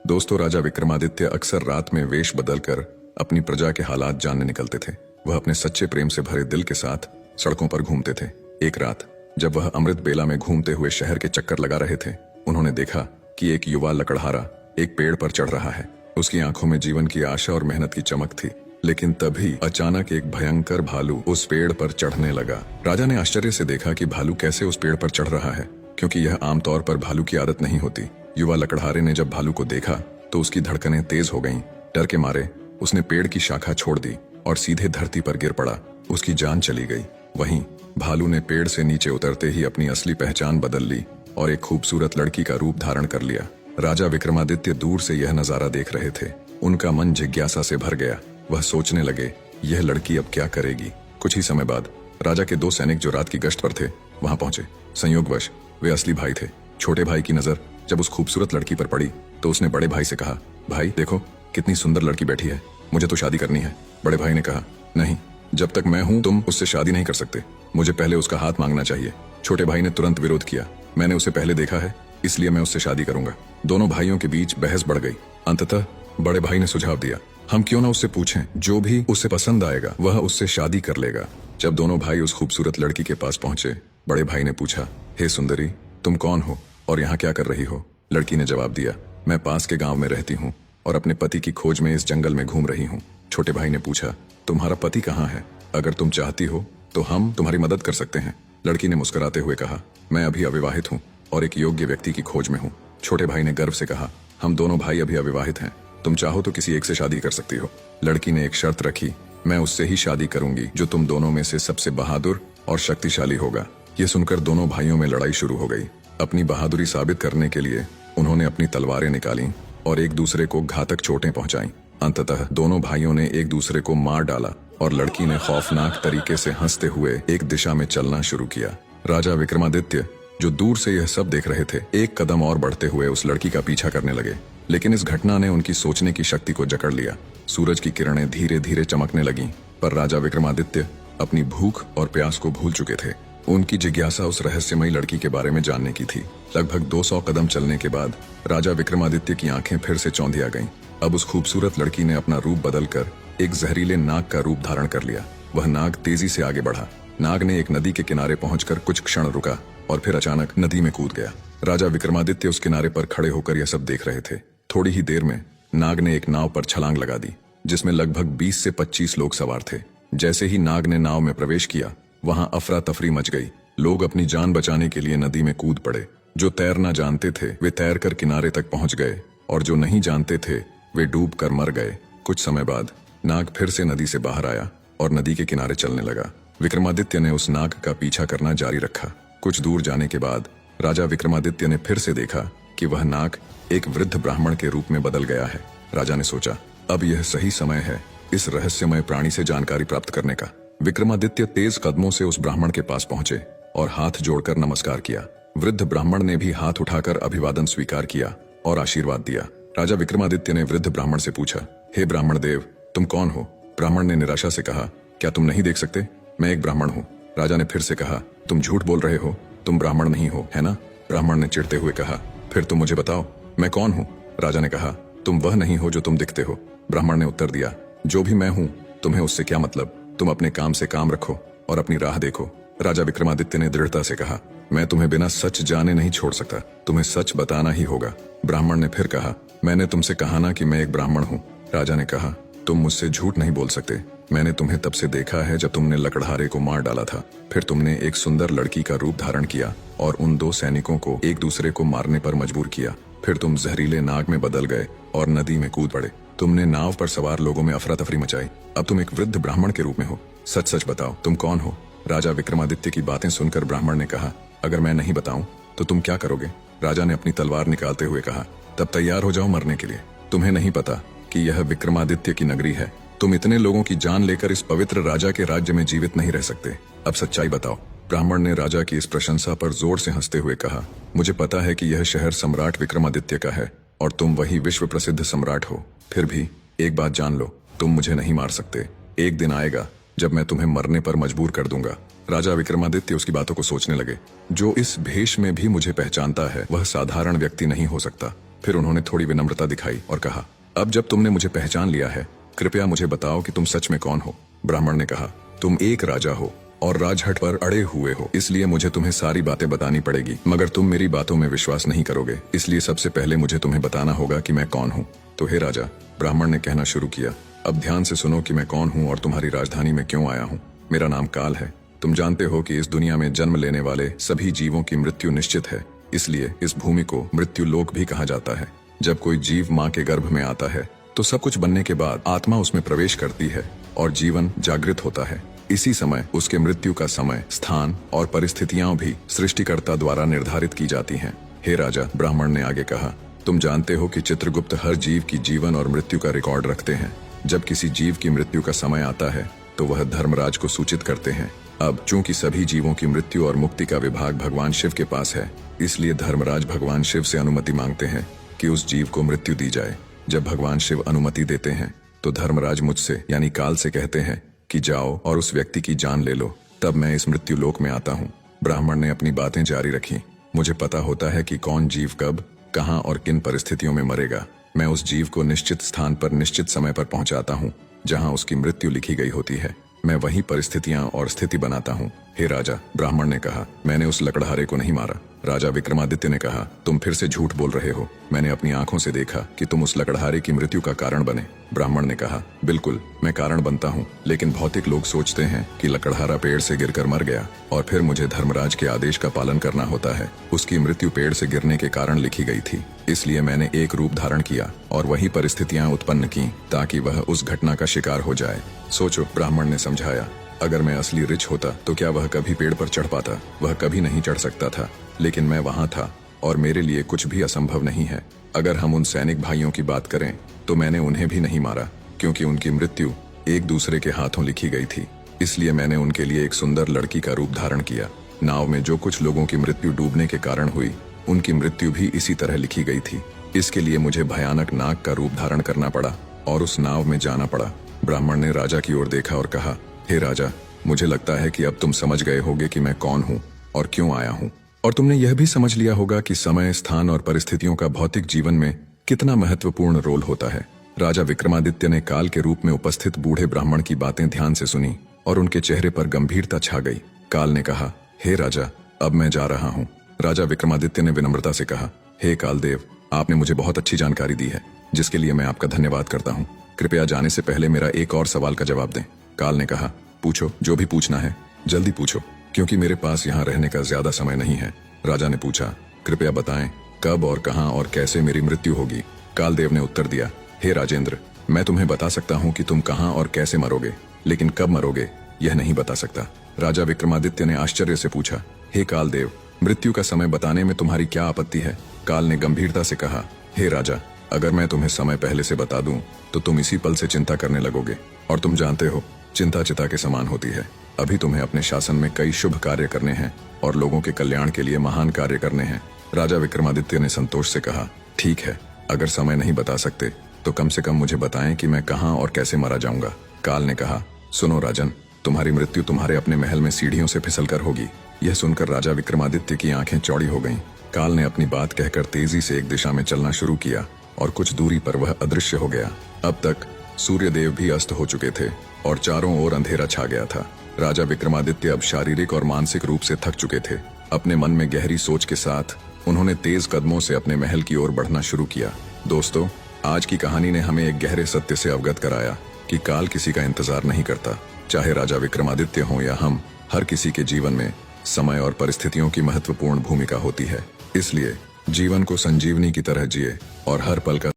दोस्तों, राजा विक्रमादित्य अक्सर रात में वेश बदलकर अपनी प्रजा के हालात जानने निकलते थे। वह अपने सच्चे प्रेम से भरे दिल के साथ सड़कों पर घूमते थे। एक रात जब वह अमृत बेला में घूमते हुए शहर के चक्कर लगा रहे थे, उन्होंने देखा कि एक युवा लकड़हारा एक पेड़ पर चढ़ रहा है। उसकी आंखों में जीवन की आशा और मेहनत की चमक थी। लेकिन तभी अचानक एक भयंकर भालू उस पेड़ पर चढ़ने लगा। राजा ने आश्चर्य से देखा कि भालू कैसे उस पेड़ पर चढ़ रहा है, क्योंकि यह आमतौर पर भालू की आदत नहीं होती। युवा लकड़हारे ने जब भालू को देखा तो उसकी धड़कनें तेज हो गईं। डर के मारे उसने पेड़ की शाखा छोड़ दी और सीधे धरती पर गिर पड़ा। उसकी जान चली गई। वहीं भालू ने पेड़ से नीचे उतरते ही अपनी असली पहचान बदल ली और एक खूबसूरत लड़की का रूप धारण कर लिया। राजा विक्रमादित्य दूर से यह नजारा देख रहे थे। उनका मन जिज्ञासा से भर गया। वह सोचने लगे, यह लड़की अब क्या करेगी। कुछ ही समय बाद राजा के दो सैनिक जो रात की गश्त पर थे वहां पहुंचे। संयोगवश वे असली भाई थे। छोटे भाई की नजर जब उस खूबसूरत लड़की पर पड़ी तो उसने बड़े भाई से कहा, भाई देखो कितनी सुंदर लड़की बैठी है, मुझे तो शादी करनी है। बड़े भाई ने कहा, नहीं, जब तक मैं हूं तुम उससे शादी नहीं कर सकते, मुझे पहले उसका हाथ मांगना चाहिए। छोटे भाई ने तुरंत विरोध किया, मैंने उसे पहले देखा है, इसलिए मैं उससे शादी करूंगा। दोनों भाइयों के बीच बहस बढ़ गई। अंततः बड़े भाई ने सुझाव दिया, हम क्यों ना उससे पूछें, जो भी उसे पसंद आएगा वह उससे शादी कर लेगा। जब दोनों भाई उस खूबसूरत लड़की के पास पहुंचे, बड़े भाई ने पूछा, हे सुंदरी, तुम कौन हो और यहाँ क्या कर रही हो। लड़की ने जवाब दिया, मैं पास के गांव में रहती हूँ और अपने पति की खोज में इस जंगल में घूम रही हूँ। छोटे भाई ने पूछा, तुम्हारा पति कहाँ है, अगर तुम चाहती हो तो हम तुम्हारी मदद कर सकते हैं। लड़की ने मुस्कुराते हुए कहा, मैं अभी अविवाहित हूँ और एक योग्य व्यक्ति की खोज में हूँ। छोटे भाई ने गर्व से कहा, हम दोनों भाई अभी अविवाहित हैं, तुम चाहो तो किसी एक से शादी कर सकती हो। लड़की ने एक शर्त रखी, मैं उससे ही शादी करूंगी जो तुम दोनों में से सबसे बहादुर और शक्तिशाली होगा। ये सुनकर दोनों भाइयों में लड़ाई शुरू हो गई। अपनी बहादुरी साबित करने के लिए उन्होंने अपनी तलवारें निकाली और एक दूसरे को घातक चोटें पहुंचाई। अंततः दोनों भाइयों ने एक दूसरे को मार डाला और लड़की ने खौफनाक तरीके से हंसते हुए एक दिशा में चलना शुरू किया। राजा विक्रमादित्य जो दूर से यह सब देख रहे थे, एक कदम और बढ़ते हुए उस लड़की का पीछा करने लगे। लेकिन इस घटना ने उनकी सोचने की शक्ति को जकड़ लिया। सूरज की किरणें धीरे धीरे चमकने लगीं, पर राजा विक्रमादित्य अपनी भूख और प्यास को भूल चुके थे। उनकी जिज्ञासा उस रहस्यमयी लड़की के बारे में जानने की थी। लगभग 200 कदम चलने के बाद राजा विक्रमादित्य की आंखें फिर से चौंधिया गईं। अब उस खूबसूरत लड़की ने अपना रूप बदलकर एक जहरीले नाग का रूप धारण कर लिया। वह नाग तेजी से आगे बढ़ा। नाग ने एक नदी के किनारे पहुंचकर कुछ क्षण रुका और फिर अचानक नदी में कूद गया। राजा विक्रमादित्य उस किनारे पर खड़े होकर यह सब देख रहे थे। थोड़ी ही देर में नाग ने एक नाव पर छलांग लगा दी, जिसमें लगभग 20 से 25 लोग सवार थे। जैसे ही नाग ने नाव में प्रवेश किया, वहां अफरा तफरी मच गई। लोग अपनी जान बचाने के लिए नदी में कूद पड़े। जो तैरना जानते थे वे तैरकर किनारे तक पहुंच गए और जो नहीं जानते थे वे डूब कर मर गए। कुछ समय बाद नाग फिर से नदी से बाहर आया और नदी के किनारे चलने लगा। विक्रमादित्य ने उस नाग का पीछा करना जारी रखा। कुछ दूर जाने के बाद राजा विक्रमादित्य ने फिर से देखा कि वह नाग एक वृद्ध ब्राह्मण के रूप में बदल गया है। राजा ने सोचा, अब यह सही समय है इस रहस्यमय प्राणी से जानकारी प्राप्त करने का। विक्रमादित्य तेज कदमों से उस ब्राह्मण के पास पहुंचे और हाथ जोड़कर नमस्कार किया। वृद्ध ब्राह्मण ने भी हाथ उठाकर अभिवादन स्वीकार किया और आशीर्वाद दिया। राजा विक्रमादित्य ने वृद्ध ब्राह्मण से पूछा, हे ब्राह्मण देव, तुम कौन हो। ब्राह्मण ने निराशा से कहा, क्या तुम नहीं देख सकते, मैं एक ब्राह्मण हूँ। राजा ने फिर से कहा, तुम झूठ बोल रहे हो, तुम ब्राह्मण नहीं हो, है ना। ब्राह्मण ने चिढ़ते हुए कहा, फिर तुम मुझे बताओ मैं कौन हूँ। राजा ने कहा, तुम वह नहीं हो जो तुम दिखते हो। ब्राह्मण ने उत्तर दिया, जो भी मैं हूँ तुम्हें उससे क्या मतलब, तुम अपने काम से काम रखो और अपनी राह देखो। राजा विक्रमादित्य ने दृढ़ता से कहा, मैं तुम्हें बिना सच जाने नहीं छोड़ सकता, तुम्हें सच बताना ही होगा। ब्राह्मण ने फिर कहा, मैंने तुमसे कहा ना कि मैं एक ब्राह्मण हूँ। राजा ने कहा, तुम मुझसे झूठ नहीं बोल सकते, मैंने तुम्हें तब से देखा है जब तुमने लकड़हारे को मार डाला था। फिर तुमने एक सुंदर लड़की का रूप धारण किया और उन दो सैनिकों को एक दूसरे को मारने पर मजबूर किया। फिर तुम जहरीले नाग में बदल गए और नदी में कूद पड़े। तुमने नाव पर सवार लोगों में अफरा तफरी मचाई। अब तुम एक वृद्ध ब्राह्मण के रूप में हो। सच सच बताओ, तुम कौन हो। राजा विक्रमादित्य की बातें सुनकर ब्राह्मण ने कहा, अगर मैं नहीं बताऊं तो तुम क्या करोगे। राजा ने अपनी तलवार निकालते हुए कहा, तब तैयार हो जाओ मरने के लिए। तुम्हें नहीं पता कि यह विक्रमादित्य की नगरी है। तुम इतने लोगों की जान लेकर इस पवित्र राजा के राज्य में जीवित नहीं रह सकते। अब सच्चाई बताओ। ब्राह्मण ने राजा की इस प्रशंसा पर जोर से हंसते हुए कहा, मुझे पता है कि यह शहर सम्राट विक्रमादित्य का है और तुम वही विश्व प्रसिद्ध सम्राट हो। फिर भी एक बात जान लो, तुम मुझे नहीं मार सकते। एक दिन आएगा जब मैं तुम्हें मरने पर मजबूर कर दूंगा। राजा विक्रमादित्य उसकी बातों को सोचने लगे। जो इस भेष में भी मुझे पहचानता है वह साधारण व्यक्ति नहीं हो सकता। फिर उन्होंने थोड़ी विनम्रता दिखाई और कहा, अब जब तुमने मुझे पहचान लिया है, कृपया मुझे बताओ कि तुम सच में कौन हो। ब्राह्मण ने कहा, तुम एक राजा हो और राजहट पर अड़े हुए हो, इसलिए मुझे तुम्हें सारी बातें बतानी पड़ेगी, मगर तुम मेरी बातों में विश्वास नहीं करोगे, इसलिए सबसे पहले मुझे तुम्हें बताना होगा कि मैं कौन हूँ। तो हे राजा, ब्राह्मण ने कहना शुरू किया, अब ध्यान से सुनो कि मैं कौन हूँ और तुम्हारी राजधानी में क्यों आया हूँ। मेरा नाम काल है। तुम जानते हो कि इस दुनिया में जन्म लेने वाले सभी जीवों की मृत्यु निश्चित है, इसलिए इस भूमि को मृत्यु लोक भी कहा जाता है। जब कोई जीव माँ के गर्भ में आता है तो सब कुछ बनने के बाद आत्मा उसमें प्रवेश करती है और जीवन जागृत होता है। इसी समय उसके मृत्यु का समय, स्थान और परिस्थितियां भी सृष्टिकर्ता द्वारा निर्धारित की जाती हैं। हे राजा, ब्राह्मण ने आगे कहा, तुम जानते हो कि चित्रगुप्त हर जीव की जीवन और मृत्यु का रिकॉर्ड रखते हैं। जब किसी जीव की मृत्यु का समय आता है तो वह धर्मराज को सूचित करते हैं। अब चूंकि सभी जीवों की मृत्यु और मुक्ति का विभाग भगवान शिव के पास है, इसलिए धर्मराज भगवान शिव से अनुमति मांगते हैं कि उस जीव को मृत्यु दी जाए। जब भगवान शिव अनुमति देते हैं तो धर्मराज मुझसे यानी काल से कहते हैं कि जाओ और उस व्यक्ति की जान ले लो, तब मैं इस मृत्यु लोक में आता हूँ। ब्राह्मण ने अपनी बातें जारी रखी, मुझे पता होता है कि कौन जीव कब, कहाँ और किन परिस्थितियों में मरेगा। मैं उस जीव को निश्चित स्थान पर निश्चित समय पर पहुंचाता हूँ जहाँ उसकी मृत्यु लिखी गई होती है। मैं वही परिस्थितियां और स्थिति बनाता हूँ। हे राजा, ब्राह्मण ने कहा, मैंने उस लकड़हारे को नहीं मारा। राजा विक्रमादित्य ने कहा, तुम फिर से झूठ बोल रहे हो। मैंने अपनी आंखों से देखा कि तुम उस लकड़हारे की मृत्यु का कारण बने। ब्राह्मण ने कहा, बिल्कुल, मैं कारण बनता हूँ, लेकिन भौतिक लोग सोचते हैं कि लकड़हारा पेड़ से गिरकर मर गया और फिर मुझे धर्मराज के आदेश का पालन करना होता है। उसकी मृत्यु पेड़ से गिरने के कारण लिखी गई थी, इसलिए मैंने एक रूप धारण किया और वही परिस्थितियां उत्पन्न की ताकि वह उस घटना का शिकार हो जाए। सोचो, ब्राह्मण ने समझाया, अगर मैं असली रिच होता तो क्या वह कभी पेड़ पर चढ़ पाता? वह कभी नहीं चढ़ सकता था, लेकिन मैं वहां था और मेरे लिए कुछ भी असंभव नहीं है। अगर हम उन सैनिक भाइयों की बात करें तो मैंने उन्हें भी नहीं मारा, क्योंकि उनकी मृत्यु एक दूसरे के हाथों लिखी गई थी। इसलिए मैंने उनके लिए एक सुंदर लड़की का रूप धारण किया। नाव में जो कुछ लोगों की मृत्यु डूबने के कारण हुई, उनकी मृत्यु भी इसी तरह लिखी गई थी। इसके लिए मुझे भयानक नाग का रूप धारण करना पड़ा और उस नाव में जाना पड़ा। ब्राह्मण ने राजा की ओर देखा और कहा, हे राजा, मुझे लगता है कि अब तुम समझ गए होगे कि मैं कौन हूँ और क्यों आया हूँ, और तुमने यह भी समझ लिया होगा कि समय, स्थान और परिस्थितियों का भौतिक जीवन में कितना महत्वपूर्ण रोल होता है। राजा विक्रमादित्य ने काल के रूप में उपस्थित बूढ़े ब्राह्मण की बातें ध्यान से सुनी और उनके चेहरे पर गंभीरता छा गई। काल ने कहा, हे राजा, अब मैं जा रहा हूँ। राजा विक्रमादित्य ने विनम्रता से कहा, हे कालदेव, आपने मुझे बहुत अच्छी जानकारी दी है, जिसके लिए मैं आपका धन्यवाद करता हूँ। कृपया जाने से पहले मेरा एक और सवाल का जवाब दें। काल ने कहा, पूछो, जो भी पूछना है जल्दी पूछो, क्योंकि मेरे पास यहाँ रहने का ज्यादा समय नहीं है। राजा ने पूछा, कृपया बताएं कब और कहाँ और कैसे मेरी मृत्यु होगी। कालदेव ने उत्तर दिया, हे राजेंद्र, मैं तुम्हें बता सकता हूँ कि तुम कहाँ और कैसे मरोगे, लेकिन कब मरोगे यह नहीं बता सकता। राजा विक्रमादित्य ने आश्चर्य से पूछा, हे कालदेव, मृत्यु का समय बताने में तुम्हारी क्या आपत्ति है? काल ने गंभीरता से कहा, हे राजा, अगर मैं तुम्हें समय पहले से बता दूं तो तुम इसी पल से चिंता करने लगोगे, और तुम जानते हो चिंता चिता के समान होती है। अभी तुम्हें अपने शासन में कई शुभ कार्य करने हैं और लोगों के कल्याण के लिए महान कार्य करने हैं। राजा विक्रमादित्य ने संतोष से कहा, ठीक है, अगर समय नहीं बता सकते तो कम से कम मुझे बताएं कि मैं कहाँ और कैसे मारा जाऊंगा। काल ने कहा, सुनो राजन, तुम्हारी मृत्यु तुम्हारे अपने महल में सीढ़ियों से फिसलकर होगी। यह सुनकर राजा विक्रमादित्य की आंखें चौड़ी हो गईं। काल ने अपनी बात कहकर तेजी से एक दिशा में चलना शुरू किया और कुछ दूरी पर वह अदृश्य हो गया। अब तक सूर्यदेव भी अस्त हो चुके थे और चारों ओर अंधेरा छा गया था। राजा विक्रमादित्य अब शारीरिक और मानसिक रूप से थक चुके थे। अपने मन में गहरी सोच के साथ उन्होंने तेज कदमों से अपने महल की ओर बढ़ना शुरू किया। दोस्तों, आज की कहानी ने हमें एक गहरे सत्य से अवगत कराया कि काल किसी का इंतजार नहीं करता। चाहे राजा विक्रमादित्य हो या हम, हर किसी के जीवन में समय और परिस्थितियों की महत्वपूर्ण भूमिका होती है। इसलिए जीवन को संजीवनी की तरह जिए और हर पल का